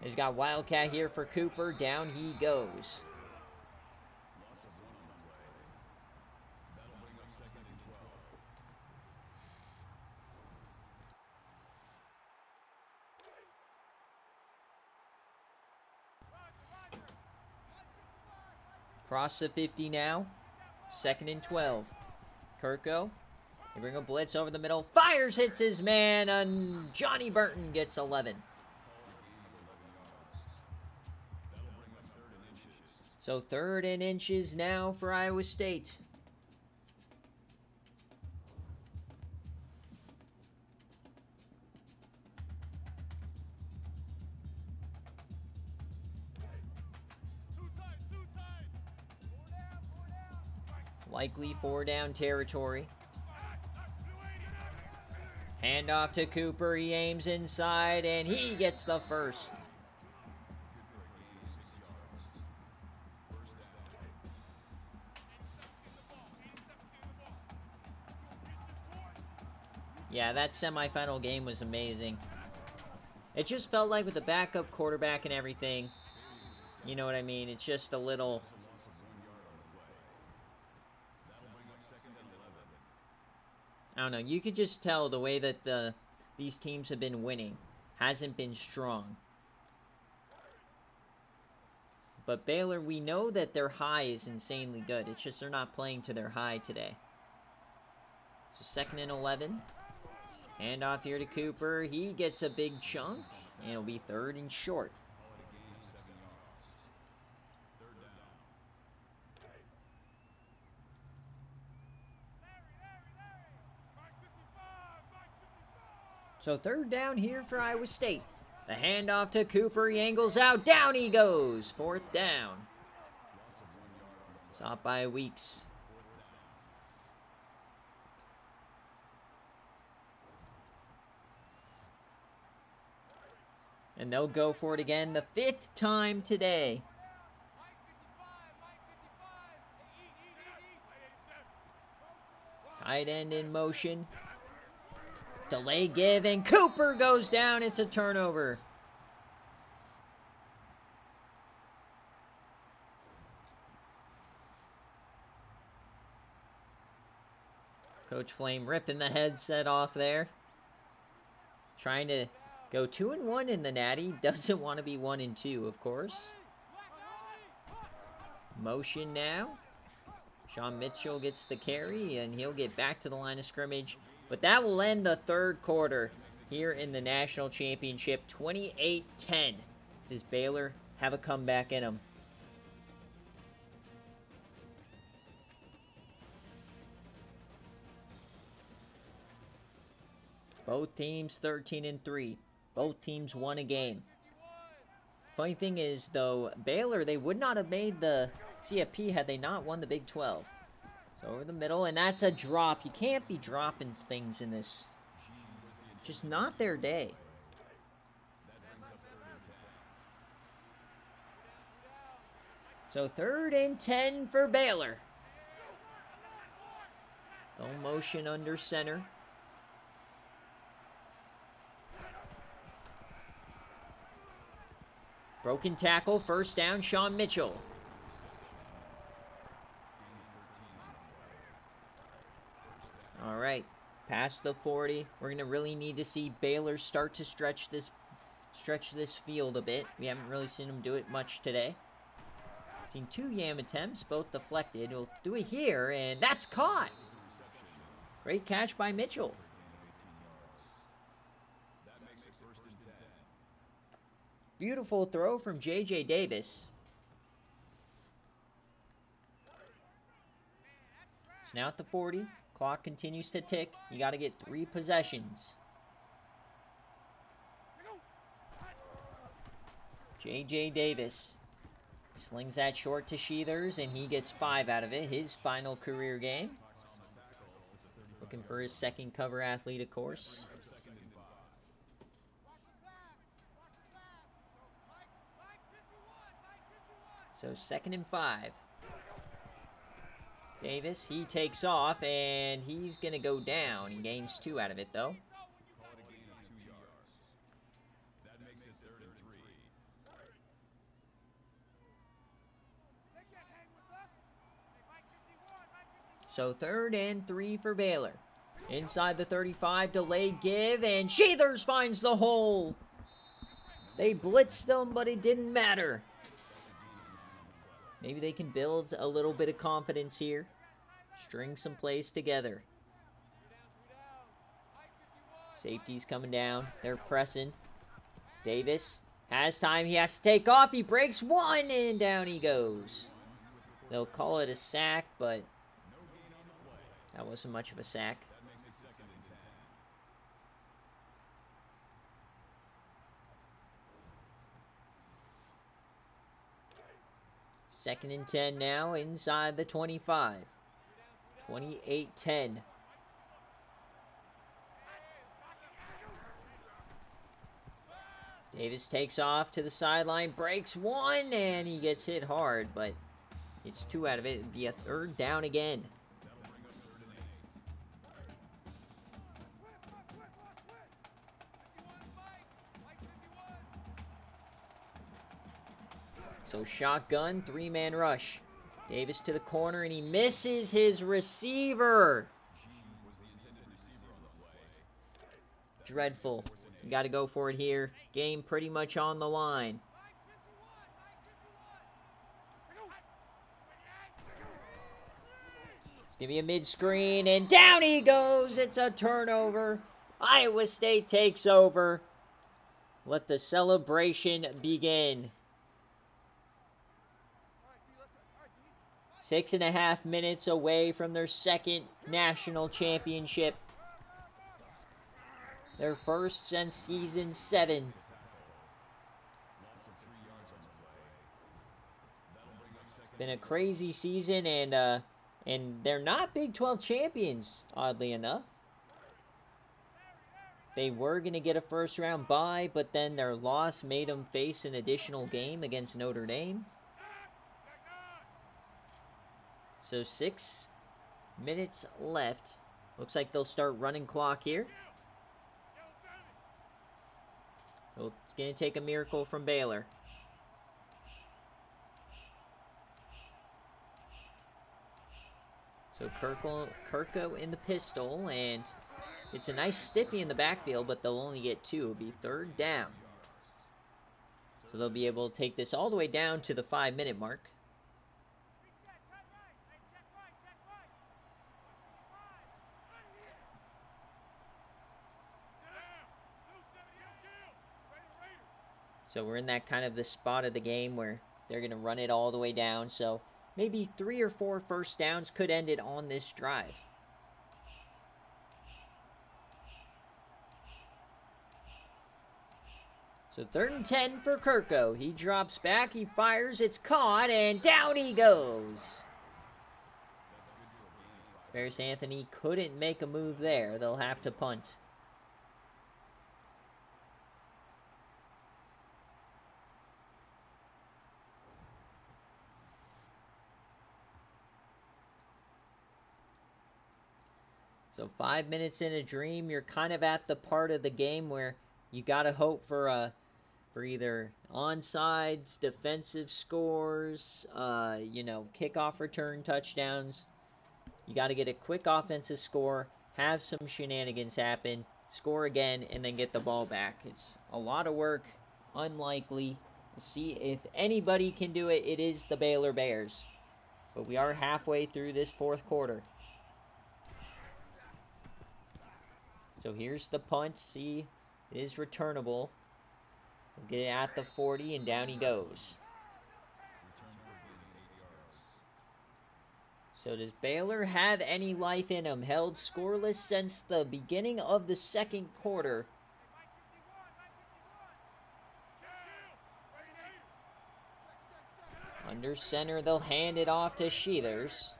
He's got Wildcat here for Cooper. Down he goes. Cross the 50 now. 2nd and 12. Kirko. They bring a blitz over the middle. Fires, hits his man, and Johnny Burton gets 11. So 3rd and inches now for Iowa State. Likely 4-down territory. Handoff to Cooper. He aims inside, and he gets the first. Yeah, that semifinal game was amazing. It just felt like with the backup quarterback and everything, you know what I mean? It's just a little... I don't know. You could just tell the way that these teams have been winning hasn't been strong. But Baylor, we know that their high is insanely good. It's just they're not playing to their high today. So 2nd and 11. Handoff here to Cooper. He gets a big chunk, and it'll be 3rd and short. So 3rd down here for Iowa State. The handoff to Cooper. He angles out. Down he goes. 4th down. Stopped by Weeks. And they'll go for it again the 5th time today. Tight end in motion. Delay give, and Cooper goes down. It's a turnover. Coach Flame ripping the headset off there. Trying to go 2-1 in the Natty. Doesn't want to be 1-2, of course. Motion now. Sean Mitchell gets the carry, and he'll get back to the line of scrimmage. But that will end the 3rd quarter here in the National Championship. 28-10. Does Baylor have a comeback in them? Both teams 13-3. Both teams won a game. Funny thing is, though, Baylor, they would not have made the CFP had they not won the Big 12. So over the middle, and that's a drop. You can't be dropping things in this. Just not their day. So 3rd and 10 for Baylor. No motion under center. Broken tackle, 1st down, Sean Mitchell. All right, past the 40. We're going to really need to see Baylor start to stretch this field a bit. We haven't really seen them do it much today. Seen 2 Yam attempts, both deflected. We'll do it here, and that's caught. Great catch by Mitchell. Beautiful throw from J.J. Davis. So now at the 40. Clock continues to tick. You got to get 3 possessions. J.J. Davis slings that short to Sheathers, and he gets 5 out of it. His final career game. Looking for his 2nd cover athlete, of course. So 2nd and 5. Davis, he takes off, and he's going to go down. He gains 2 out of it, though. So 3rd and 3 for Baylor. Inside the 35, delayed give, and Sheathers finds the hole. They blitzed them, but it didn't matter. Maybe they can build a little bit of confidence here. String some plays together. Safety's coming down. They're pressing. Davis has time. He has to take off. He breaks 1, and down he goes. They'll call it a sack, but that wasn't much of a sack. Second and 10 now inside the 25. 28-10. Davis takes off to the sideline, breaks 1, and he gets hit hard, but it's 2 out of it. It'd be a 3rd down again. So shotgun, 3-man rush. Davis to the corner, and he misses his receiver. Dreadful. You got to go for it here. Game pretty much on the line. It's going to be a mid-screen, and down he goes. It's a turnover. Iowa State takes over. Let the celebration begin. 6.5 minutes away from their 2nd national championship. Their 1st since season 7. Been a crazy season, and they're not Big 12 champions, oddly enough. They were going to get a 1st-round bye, but then their loss made them face an additional game against Notre Dame. So 6 minutes left. Looks like they'll start running clock here. Well, it's going to take a miracle from Baylor. So Kirko in the pistol, and it's a nice stiffy in the backfield, but they'll only get 2. It'll be 3rd down. So they'll be able to take this all the way down to the 5-minute mark. So we're in that kind of the spot of the game where they're going to run it all the way down. So maybe 3 or 4 1st downs could end it on this drive. So 3rd and 10 for Kirko. He drops back, he fires, it's caught, and down he goes. Ferris Anthony couldn't make a move there. They'll have to punt. So 5 minutes in a dream, you're kind of at the part of the game where you got to hope for either onsides, defensive scores, kickoff return touchdowns. You got to get a quick offensive score, have some shenanigans happen, score again, and then get the ball back. It's a lot of work, unlikely. See if anybody can do it, it is the Baylor Bears. But we are halfway through this fourth quarter. So here's the punt. See, it is returnable. We'll get it at the 40, and down he goes. So does Baylor have any life in them? Held scoreless since the beginning of the second quarter. Under center, they'll hand it off to Sheathers.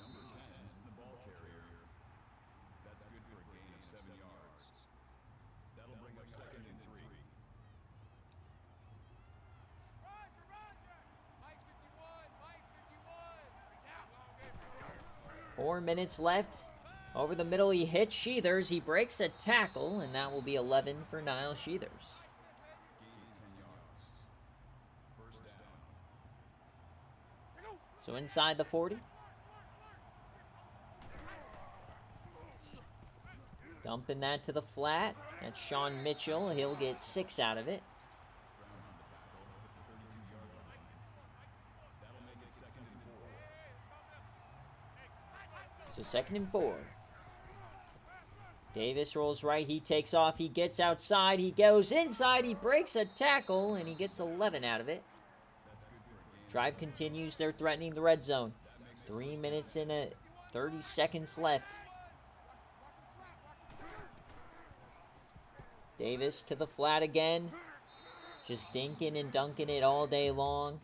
Number 10, the ball carrier. That's good for a gain of 7 yards. That'll bring up 2nd and 3. 4 minutes left. Over the middle, he hits Sheathers. He breaks a tackle, and that will be 11 for Niall Sheathers. So inside the 40. Dumping that to the flat. That's Sean Mitchell. He'll get 6 out of it. So 2nd and 4. Davis rolls right. He takes off. He gets outside. He goes inside. He breaks a tackle, and he gets 11 out of it. Drive continues. They're threatening the red zone. 3 minutes and 30 seconds left. Davis to the flat again. Just dinking and dunking it all day long.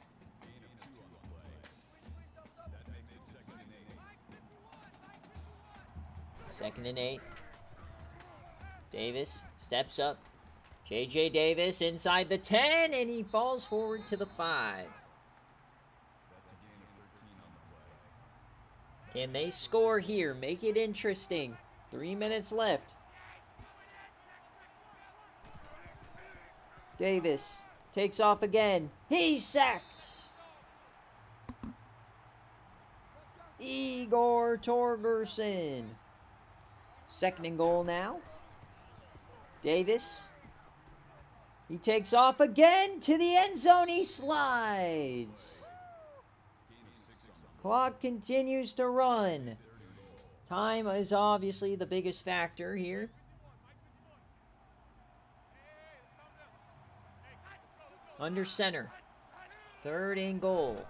2nd and 8. Davis steps up. J.J. Davis inside the 10, and he falls forward to the 5. Can they score here? Make it interesting. 3 minutes left. Davis takes off again. He's sacked. Igor Torgerson. 2nd and goal now. Davis. He takes off again to the end zone. He slides. Clock continues to run. Time is obviously the biggest factor here. Under center. 3rd and goal.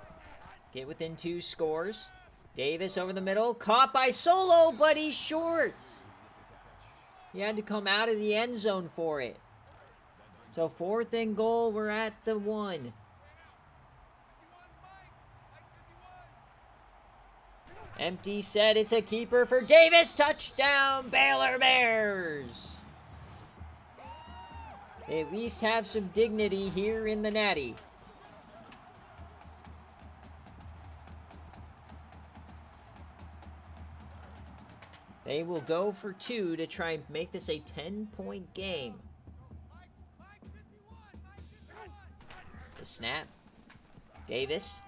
Get within 2 scores. Davis over the middle. Caught by Solo, but he's short. He had to come out of the end zone for it. So 4th and goal. We're at the 1. Empty set. It's a keeper for Davis. Touchdown, Baylor Bears. They at least have some dignity here in the Natty. They will go for 2 to try and make this a 10-point game. The snap. Davis.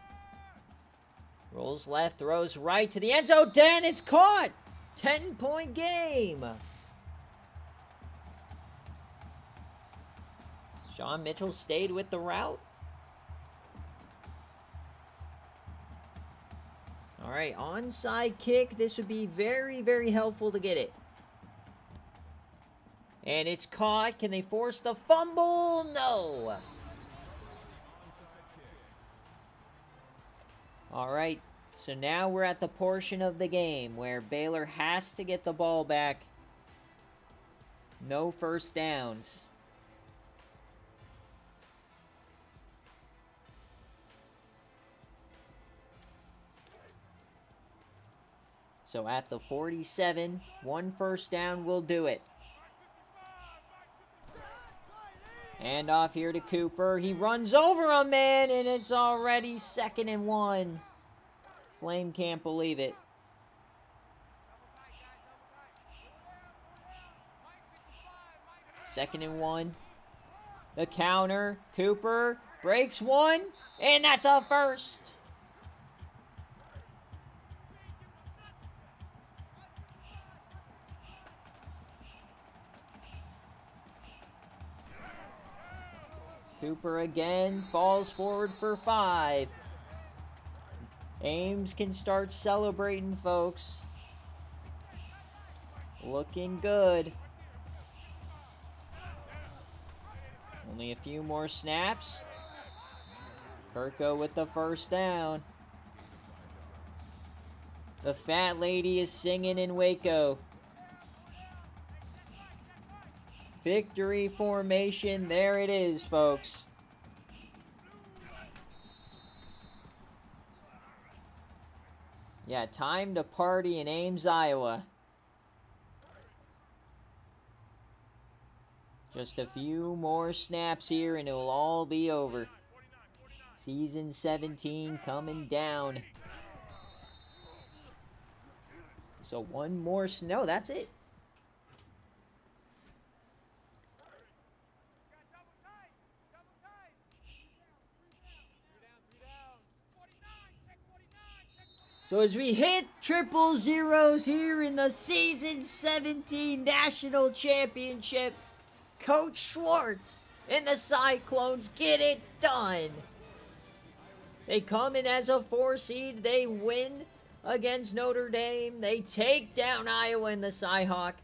Rolls left, throws right to the end zone. Dan, it's caught! 10-point game. Sean Mitchell stayed with the route. All right, onside kick. This would be very, very helpful to get it. And it's caught. Can they force the fumble? No. All right, so now we're at the portion of the game where Baylor has to get the ball back. No first downs. So at the 47, 1 first down will do it. Hand off here to Cooper. He runs over a man, and it's already 2nd and 1. Flame can't believe it. 2nd and 1. The counter. Cooper breaks one. And that's a first. Cooper again falls forward for 5. Ames can start celebrating, folks. Looking good. Only a few more snaps. Kirko with the first down. The fat lady is singing in Waco. Victory formation, there it is, folks. Yeah, time to party in Ames, Iowa. Just a few more snaps here and it'll all be over. Season 17 coming down. So one more no, that's it. So as we hit triple zeros here in the Season 17 National Championship, Coach Schwartz and the Cyclones get it done. They come in as a 4 seed. They win against Notre Dame. They take down Iowa in the Cyhawk.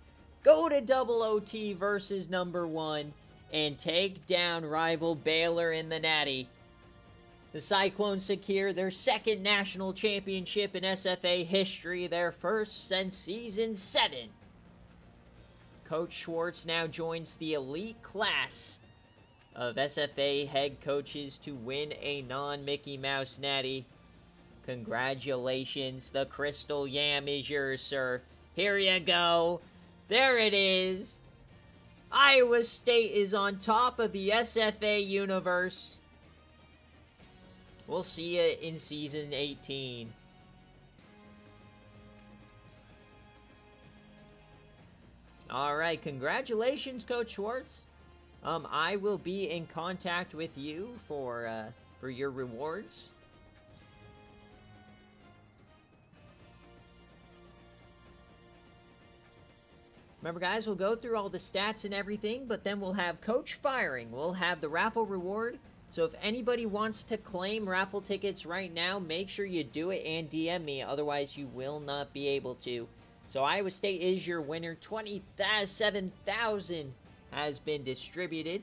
Go to double OT versus number 1. And take down rival Baylor in the Natty. The Cyclones secure their 2nd national championship in SFA history, their first since Season 7. Coach Schwartz now joins the elite class of SFA head coaches to win a non-Mickey Mouse Natty. Congratulations, the Crystal Yam is yours, sir. Here you go. There it is. Iowa State is on top of the SFA Universe. We'll see you in Season 18. All right, congratulations, Coach Schwartz. I will be in contact with you for your rewards. Remember, guys, we'll go through all the stats and everything, but then we'll have coach firing. We'll have the raffle reward. So if anybody wants to claim raffle tickets right now, make sure you do it and DM me. Otherwise, you will not be able to. So Iowa State is your winner. 27,000 has been distributed.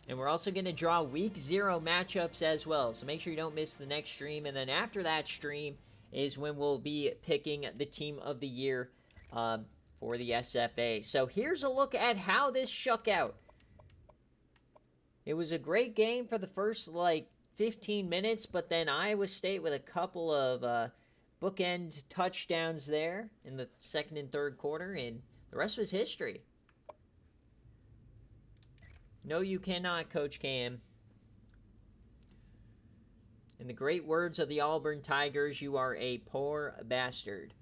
And we're also going to draw Week 0 matchups as well. So make sure you don't miss the next stream. And then after that stream is when we'll be picking the Team of the Year for the SFA. So here's a look at how this shook out. It was a great game for the first, 15 minutes. But then Iowa State with a couple of bookend touchdowns there in the 2nd and 3rd quarter. And the rest was history. No, you cannot, Coach Cam. In the great words of the Auburn Tigers, you are a poor bastard.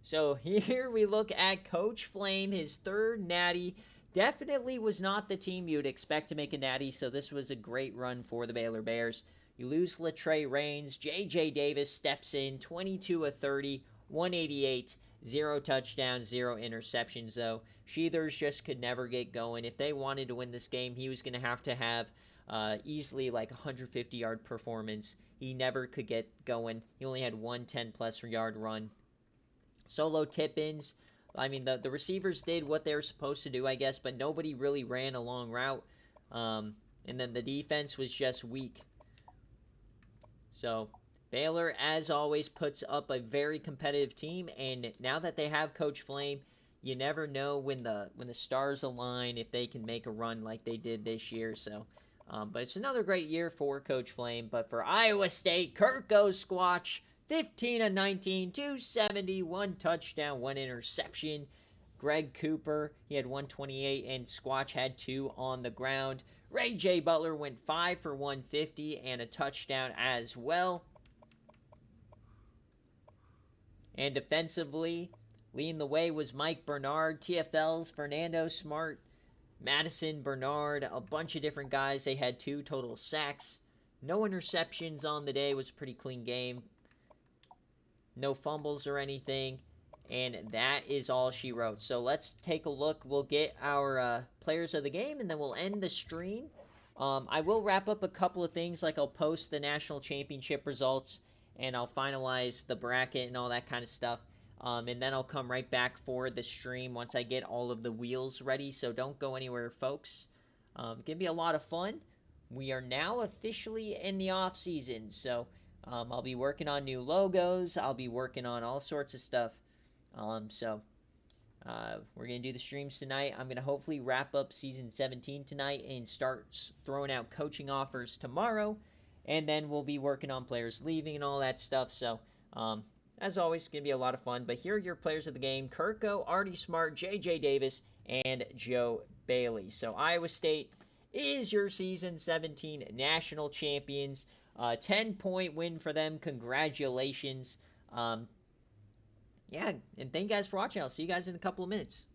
So here we look at Coach Flame, his 3rd natty. Definitely was not the team you'd expect to make a natty, so this was a great run for the Baylor Bears. You lose Latrey Raines. J.J. Davis steps in, 22 of 30, 188, 0 touchdowns, 0 interceptions, though. Sheathers just could never get going. If they wanted to win this game, he was going to have easily a 150-yard performance. He never could get going. He only had one 10-plus yard run. Solo tip-ins. I mean, the receivers did what they were supposed to do, I guess, but nobody really ran a long route. And then the defense was just weak. So Baylor, as always, puts up a very competitive team. And now that they have Coach Flame, you never know when the stars align, if they can make a run like they did this year. So, but it's another great year for Coach Flame. But for Iowa State, Kirk goes Squatch, 15 of 19, 270, 1 touchdown, 1 interception. Greg Cooper, he had 128, and Squatch had 2 on the ground. Ray J. Butler went 5 for 150 and a touchdown as well. And defensively, leading the way was Mike Bernard. TFL's Fernando Smart, Madison Bernard, a bunch of different guys. They had 2 total sacks. No interceptions on the day. It was a pretty clean game. No fumbles or anything. And that is all she wrote. So let's take a look. We'll get our players of the game, and then we'll end the stream. I will wrap up a couple of things, like I'll post the national championship results, and I'll finalize the bracket and all that kind of stuff. And then I'll come right back for the stream once I get all of the wheels ready. So don't go anywhere, folks. It's going to be a lot of fun. We are now officially in the off season, so I'll be working on new logos. I'll be working on all sorts of stuff. We're going to do the streams tonight. I'm going to hopefully wrap up Season 17 tonight and start throwing out coaching offers tomorrow. And then we'll be working on players leaving and all that stuff. So, as always, it's going to be a lot of fun. But here are your players of the game: Kirko, Artie Smart, J.J. Davis, and Joe Bailey. So, Iowa State is your Season 17 national champions. 10-point win for them. Congratulations. Yeah, and thank you guys for watching. I'll see you guys in a couple of minutes.